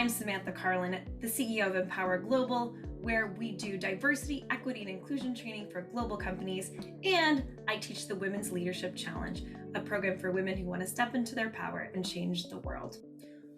I'm Samantha Karlin, the CEO of Empower Global, where we do diversity, equity, and inclusion training for global companies, and I teach the Women's Leadership Challenge, a program for women who want to step into their power and change the world.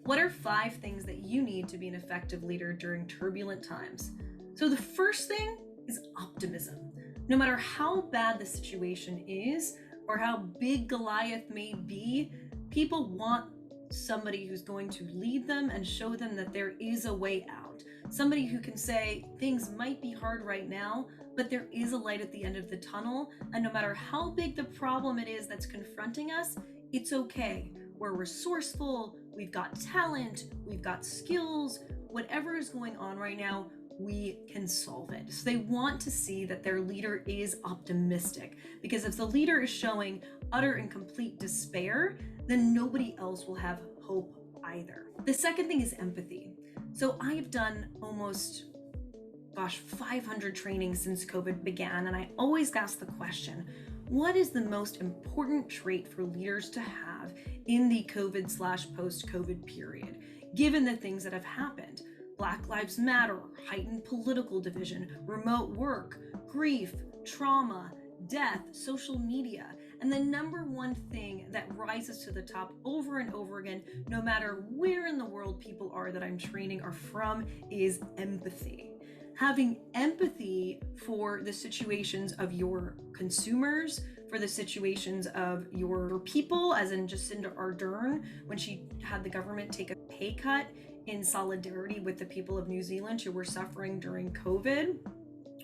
What are 5 things that you need to be an effective leader during turbulent times? So the first thing is optimism. No matter how bad the situation is or how big Goliath may be, people want somebody who's going to lead them and show them that there is a way out. Somebody who can say things might be hard right now, but there is a light at the end of the tunnel. And no matter how big the problem it is that's confronting us, it's okay. We're resourceful, we've got talent, we've got skills, whatever is going on right now, we can solve it. So they want to see that their leader is optimistic, because if the leader is showing utter and complete despair, then nobody else will have hope either. The second thing is empathy. So I have done almost 500 trainings since COVID began, and I always ask the question, what is the most important trait for leaders to have in the COVID/post-COVID period, given the things that have happened? Black Lives Matter, heightened political division, remote work, grief, trauma, death, social media. And the number one thing that rises to the top over and over again, no matter where in the world people are that I'm training are from, is empathy. Having empathy for the situations of your consumers, for the situations of your people, as in Jacinda Ardern, when she had the government take a pay cut in solidarity with the people of New Zealand who were suffering during COVID,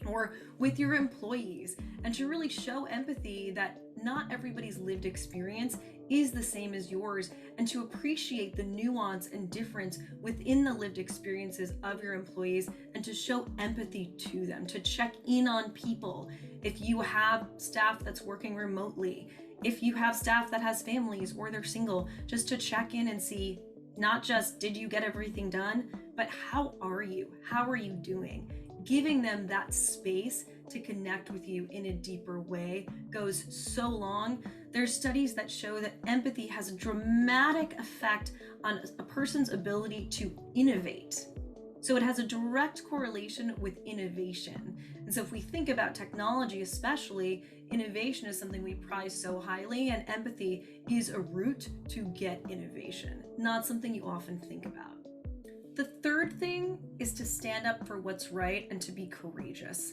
or with your employees, and to really show empathy that not everybody's lived experience is the same as yours, and to appreciate the nuance and difference within the lived experiences of your employees, and to show empathy to them, to check in on people. If you have staff that's working remotely, if you have staff that has families or they're single, just to check in and see, not just did you get everything done, but how are you? How are you doing? Giving them that space to connect with you in a deeper way goes so long. There's studies that show that empathy has a dramatic effect on a person's ability to innovate. So it has a direct correlation with innovation. And so if we think about technology especially, innovation is something we prize so highly, and empathy is a route to get innovation, not something you often think about. The third thing is to stand up for what's right and to be courageous.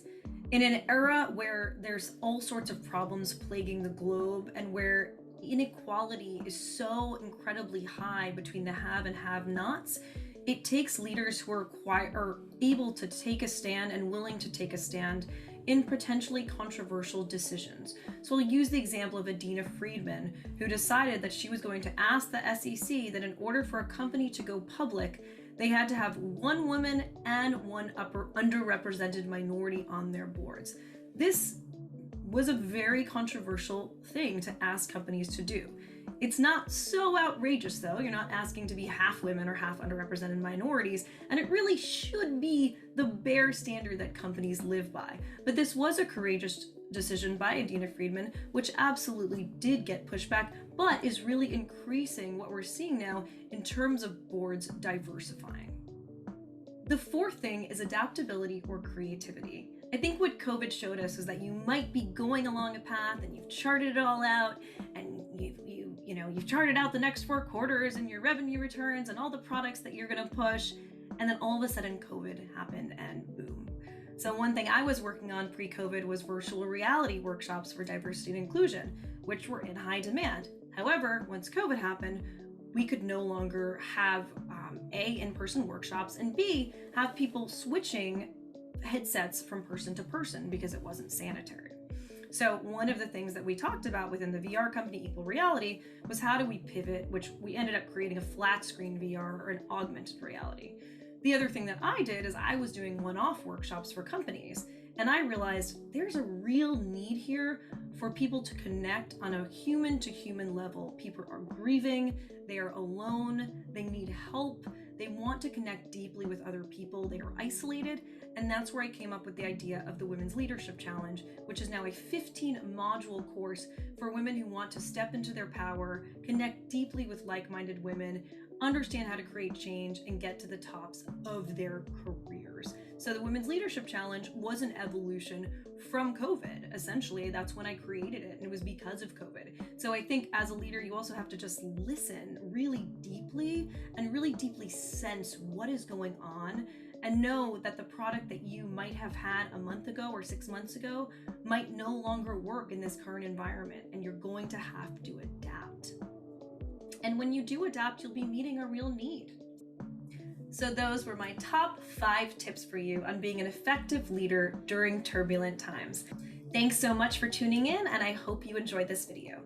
In an era where there's all sorts of problems plaguing the globe and where inequality is so incredibly high between the have and have-nots, it takes leaders who are able to take a stand and willing to take a stand in potentially controversial decisions. So I'll use the example of Adina Friedman, who decided that she was going to ask the SEC that in order for a company to go public, they had to have one woman and one underrepresented minority on their boards. This was a very controversial thing to ask companies to do. It's not so outrageous though. You're not asking to be half women or half underrepresented minorities, and it really should be the bare standard that companies live by. But this was a courageous decision by Adina Friedman, which absolutely did get pushback, but is really increasing what we're seeing now in terms of boards diversifying. The fourth thing is adaptability or creativity. I think what COVID showed us is that you might be going along a path and you've charted it all out, and you've charted out the next 4 quarters and your revenue returns and all the products that you're going to push, and then all of a sudden COVID happened and boom. So one thing I was working on pre-COVID was virtual reality workshops for diversity and inclusion, which were in high demand. However, once COVID happened, we could no longer have A, in-person workshops, and B, have people switching headsets from person to person because it wasn't sanitary. So one of the things that we talked about within the VR company Equal Reality was how do we pivot, which we ended up creating a flat screen VR or an augmented reality. The other thing that I did is I was doing one-off workshops for companies, and I realized there's a real need here for people to connect on a human-to-human level. People are grieving, they are alone, they need help, they want to connect deeply with other people, they are isolated, and that's where I came up with the idea of the Women's Leadership Challenge, which is now a 15-module course for women who want to step into their power, connect deeply with like-minded women, understand how to create change and get to the tops of their careers. So the Women's Leadership Challenge was an evolution from COVID. Essentially, that's when I created it, and it was because of COVID. So I think as a leader, you also have to just listen really deeply and really deeply sense what is going on, and know that the product that you might have had a month ago or 6 months ago might no longer work in this current environment, and you're going to have to adapt. And when you do adapt, you'll be meeting a real need. So those were my top 5 tips for you on being an effective leader during turbulent times. Thanks so much for tuning in, and I hope you enjoyed this video.